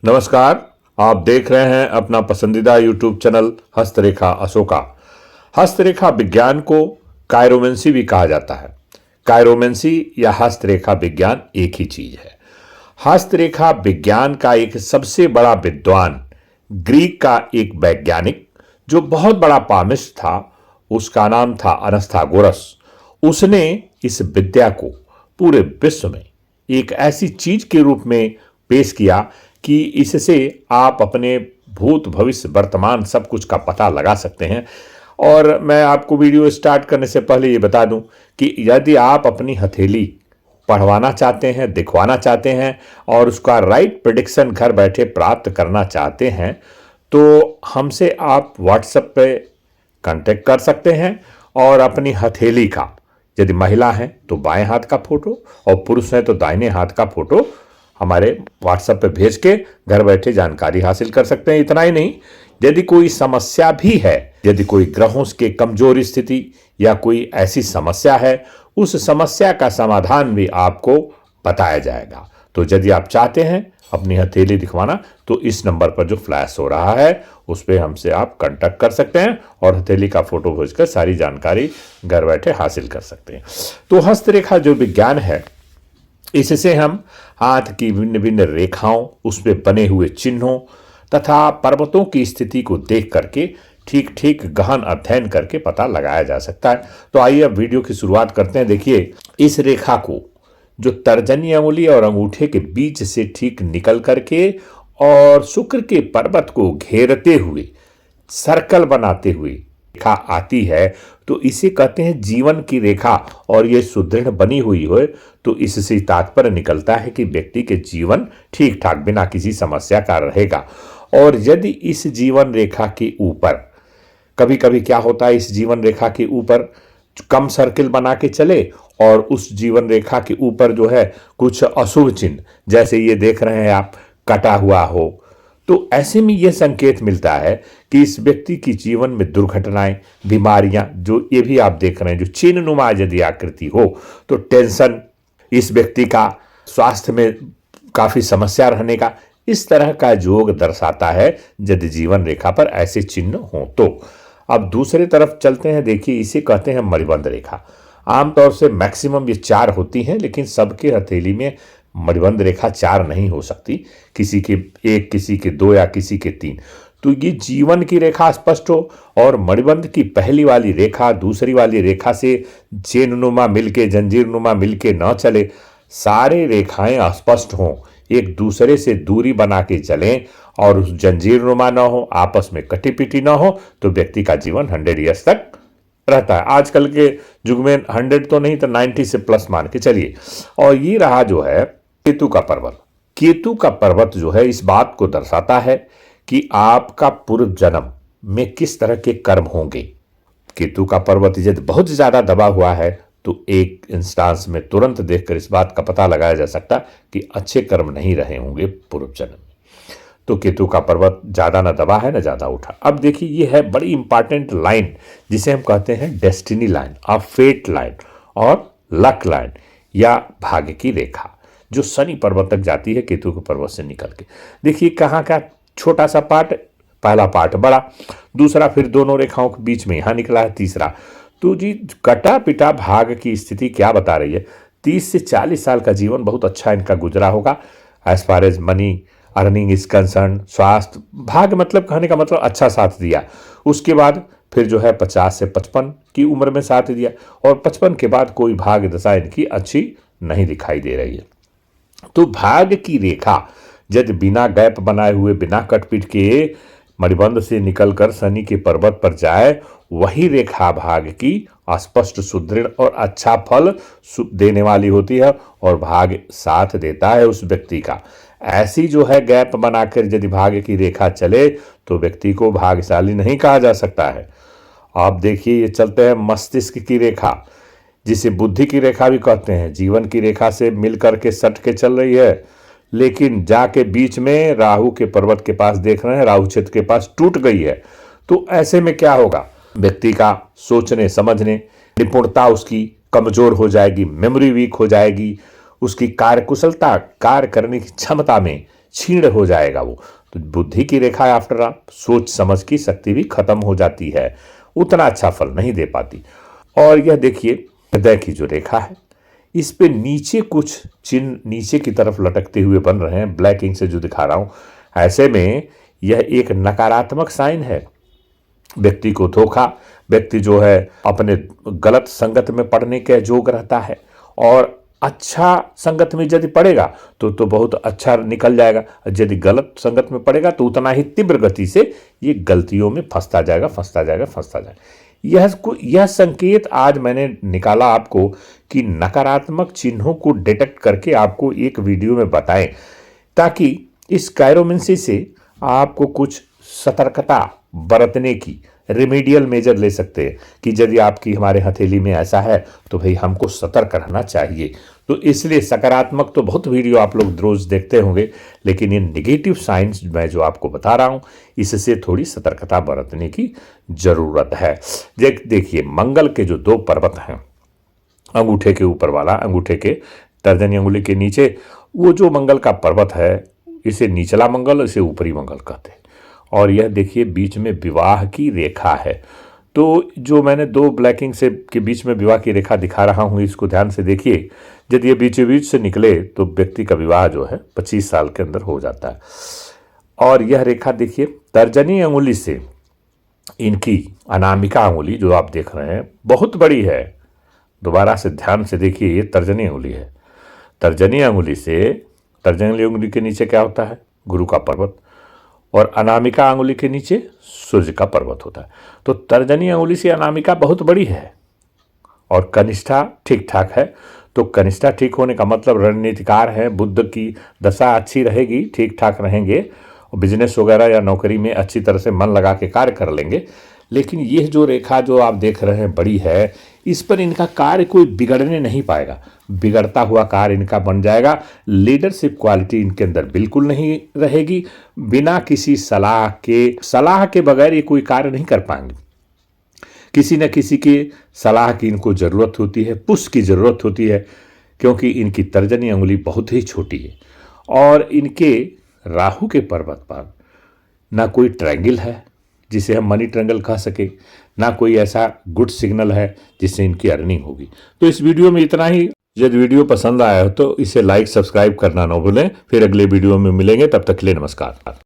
नमस्कार। आप देख रहे हैं अपना पसंदीदा यूट्यूब चैनल हस्तरेखा अशोका। हस्तरेखा विज्ञान को कायरोमेंसी भी कहा जाता है। कायरोमेंसी या हस्तरेखा विज्ञान एक ही चीज है। हस्तरेखा विज्ञान का एक सबसे बड़ा विद्वान ग्रीक का एक वैज्ञानिक जो बहुत बड़ा पामिस्ट था, उसका नाम था अनस्थागोरस। उसने इस विद्या को पूरे विश्व में एक ऐसी चीज के रूप में पेश किया कि इससे आप अपने भूत भविष्य वर्तमान सब कुछ का पता लगा सकते हैं। और मैं आपको वीडियो स्टार्ट करने से पहले ये बता दूं कि यदि आप अपनी हथेली पढ़वाना चाहते हैं, दिखवाना चाहते हैं और उसका राइट प्रेडिक्शन घर बैठे प्राप्त करना चाहते हैं, तो हमसे आप व्हाट्सएप पे कांटेक्ट कर सकते हैं और अपनी हथेली का, यदि महिला हैं तो बाएं हाथ का फोटो और पुरुष हैं तो दाहिने हाथ का फोटो हमारे व्हाट्सएप पे भेज के घर बैठे जानकारी हासिल कर सकते हैं। इतना ही नहीं, यदि कोई समस्या भी है, यदि कोई ग्रहों के कमजोर स्थिति या कोई ऐसी समस्या है, उस समस्या का समाधान भी आपको बताया जाएगा। तो यदि आप चाहते हैं अपनी हथेली दिखवाना, तो इस नंबर पर जो फ्लैश हो रहा है उस पर हमसे आप कांटेक्ट कर सकते हैं और हथेली का फोटो भेजकर सारी जानकारी घर बैठे हासिल कर सकते हैं। तो हस्तरेखा जो विज्ञान है, इससे हम हाथ की भिन्न भिन्न रेखाओं, उसमें बने हुए चिन्हों तथा पर्वतों की स्थिति को देख करके ठीक ठीक गहन अध्ययन करके पता लगाया जा सकता है। तो आइए अब वीडियो की शुरुआत करते हैं। देखिए, इस रेखा को जो तर्जनी अंगुली और अंगूठे के बीच से ठीक निकल करके और शुक्र के पर्वत को घेरते हुए सर्कल बनाते हुए रेखा आती है, तो इसे कहते हैं जीवन की रेखा। और ये सुदृढ़ बनी हुई हो तो इससे तात्पर्य निकलता है कि व्यक्ति के जीवन ठीक ठाक बिना किसी समस्या का रहेगा। और यदि इस जीवन रेखा के ऊपर, कभी कभी क्या होता है, इस जीवन रेखा के ऊपर कम सर्किल बना के चले और उस जीवन रेखा के ऊपर जो है कुछ अशुभ चिन्ह, जैसे ये देख रहे हैं आप, कटा हुआ हो, तो ऐसे में यह संकेत मिलता है कि इस व्यक्ति की जीवन में दुर्घटनाएं, बीमारियां, जो ये भी आप देख रहे हैं, जो चिन्ह नुमा यदि आकृति हो, तो टेंशन, इस व्यक्ति का स्वास्थ्य में काफी समस्या रहने का, इस तरह का योग दर्शाता है यदि जीवन रेखा पर ऐसे चिन्ह हो तो। अब दूसरे तरफ चलते हैं। देखिए, इसे कहते हैं मणिबंध रेखा। आमतौर से मैक्सिमम ये 4 होती हैं, लेकिन सबके हथेली में मणिबंध रेखा 4 नहीं हो सकती, किसी के 1, किसी के 2 या किसी के 3। तो ये जीवन की रेखा स्पष्ट हो और मणिबंध की पहली वाली रेखा दूसरी वाली रेखा से चेननुमा मिलके, जंजीरनुमा मिलके न चले, सारे रेखाएं स्पष्ट हों, एक दूसरे से दूरी बना के चलें और उस जंजीरनुमा न हो, आपस में कटी पिटी न हो, तो व्यक्ति का जीवन 100 ईयर्स तक रहता है। आजकल के युग में 100 तो नहीं तो 90 से प्लस मान के चलिए। और ये रहा जो है केतु का पर्वत। केतु का पर्वत जो है इस बात को दर्शाता है कि आपका पूर्व जन्म में किस तरह के कर्म होंगे। केतु का पर्वत यदि बहुत ज्यादा दबा हुआ है तो एक इंस्टांस में तुरंत देखकर इस बात का पता लगाया जा सकता कि अच्छे कर्म नहीं रहे होंगे पूर्व जन्म में। तो केतु का पर्वत ज्यादा ना दबा है ना ज्यादा उठा। अब देखिए, ये है बड़ी इंपॉर्टेंट लाइन जिसे हम कहते हैं डेस्टिनी लाइन और फेट लाइन और लक लाइन या भाग्य की रेखा, जो शनि पर्वत तक जाती है केतु के पर्वत से निकल के। देखिए कहाँ का छोटा सा पार्ट, पहला पार्ट बड़ा, दूसरा फिर दोनों रेखाओं के बीच में यहां निकला है तीसरा। तो जी कटा पिटा भाग की स्थिति क्या बता रही है? 30 से 40 साल का जीवन बहुत अच्छा इनका गुजरा होगा as far as money earning is concern. स्वास्थ्य, भाग मतलब कहने का मतलब अच्छा साथ दिया। उसके बाद फिर जो है 50 से 55 की उम्र में साथ दिया और 55 के बाद कोई भाग दशा इनकी अच्छी नहीं दिखाई दे रही है। तो भाग्य की रेखा यदि बिना गैप बनाए हुए, बिना कटपीट के मणिबंध से निकलकर शनि के पर्वत पर जाए, वही रेखा भाग्य की स्पष्ट, सुदृढ़ और अच्छा फल देने वाली होती है और भाग्य साथ देता है उस व्यक्ति का। ऐसी जो है गैप बनाकर यदि भाग्य की रेखा चले तो व्यक्ति को भाग्यशाली नहीं कहा जा सकता है। आप देखिए, ये चलते हैं मस्तिष्क की रेखा, जिसे बुद्धि की रेखा भी कहते हैं। जीवन की रेखा से मिलकर के सट के चल रही है, लेकिन जाके बीच में राहु के पर्वत के पास देख रहे हैं, राहु क्षेत्र के पास टूट गई है। तो ऐसे में क्या होगा? व्यक्ति का सोचने समझने निपुणता उसकी कमजोर हो जाएगी, मेमोरी वीक हो जाएगी, उसकी कार्यकुशलता, कार्य करने की क्षमता में क्षीण हो जाएगा वो। तो बुद्धि की रेखा आफ्टर ऑल, सोच समझ की शक्ति भी खत्म हो जाती है, उतना अच्छा फल नहीं दे पाती। और यह देखिए हृदय की जो रेखा है, इस पे नीचे कुछ चिन्ह नीचे की तरफ लटकते हुए बन रहे हैं, ब्लैक इंक से जो दिखा रहा हूं। ऐसे में यह एक नकारात्मक साइन है। व्यक्ति को धोखा, व्यक्ति जो है अपने गलत संगत में पड़ने के जोग रहता है, और अच्छा संगत में यदि पड़ेगा तो बहुत अच्छा निकल जाएगा। यदि गलत संगत में पड़ेगा तो उतना ही तीव्र गति से ये गलतियों में फंसता जाएगा। यह संकेत आज मैंने निकाला आपको कि नकारात्मक चिन्हों को डिटेक्ट करके आपको एक वीडियो में बताएं, ताकि इस कायरोमेंसी से आपको कुछ सतर्कता बरतने की रेमेडियल मेजर ले सकते हैं कि यदि आपकी हमारे हथेली में ऐसा है तो भाई हमको सतर्क रहना चाहिए। तो इसलिए सकारात्मक तो बहुत वीडियो आप लोग रोज देखते होंगे, लेकिन ये नेगेटिव साइंस मैं जो आपको बता रहा हूं, इससे थोड़ी सतर्कता बरतने की जरूरत है। देखिए मंगल के जो 2 पर्वत हैं, अंगूठे के ऊपर वाला, अंगूठे के तर्जनी अंगुली के नीचे वो जो मंगल का पर्वत है, इसे निचला मंगल, इसे ऊपरी मंगल कहते हैं। और यह देखिए बीच में विवाह की रेखा है। तो जो मैंने 2 ब्लैकिंग से के बीच में विवाह की रेखा दिखा रहा हूं, इसको ध्यान से देखिए। यदि ये बीचों बीच से निकले तो व्यक्ति का विवाह जो है 25 साल के अंदर हो जाता है। और यह रेखा देखिए तर्जनी अंगुली से इनकी अनामिका अंगुली जो आप देख रहे हैं बहुत बड़ी है। दोबारा से ध्यान से देखिए, ये तर्जनी अंगुली है। तर्जनी अंगुली के नीचे क्या होता है? गुरु का पर्वत, और अनामिका अंगुली के नीचे सूर्य का पर्वत होता है। तो तर्जनी अंगुली से अनामिका बहुत बड़ी है और कनिष्ठा ठीक ठाक है। तो कनिष्ठा ठीक होने का मतलब रणनीतिकार है, बुद्ध की दशा अच्छी रहेगी, ठीक ठाक रहेंगे, और बिजनेस वगैरह या नौकरी में अच्छी तरह से मन लगा के कार्य कर लेंगे। लेकिन यह जो रेखा जो आप देख रहे हैं बड़ी है, इस पर इनका कार्य कोई बिगड़ने नहीं पाएगा, बिगड़ता हुआ कार्य इनका बन जाएगा। लीडरशिप क्वालिटी इनके अंदर बिल्कुल नहीं रहेगी। बिना किसी सलाह के बगैर ये कोई कार्य नहीं कर पाएंगे। किसी न किसी की सलाह की इनको जरूरत होती है, पुश की जरूरत होती है, क्योंकि इनकी तर्जनी अंगुली बहुत ही छोटी है। और इनके राहु के पर्वत पर ना कोई ट्रायंगल है जिसे हम मनी ट्रायंगल कह सके, ना कोई ऐसा गुड सिग्नल है जिससे इनकी अर्निंग होगी। तो इस वीडियो में इतना ही। यदि वीडियो पसंद आया हो तो इसे लाइक सब्सक्राइब करना न भूलें। फिर अगले वीडियो में मिलेंगे, तब तक के लिए नमस्कार।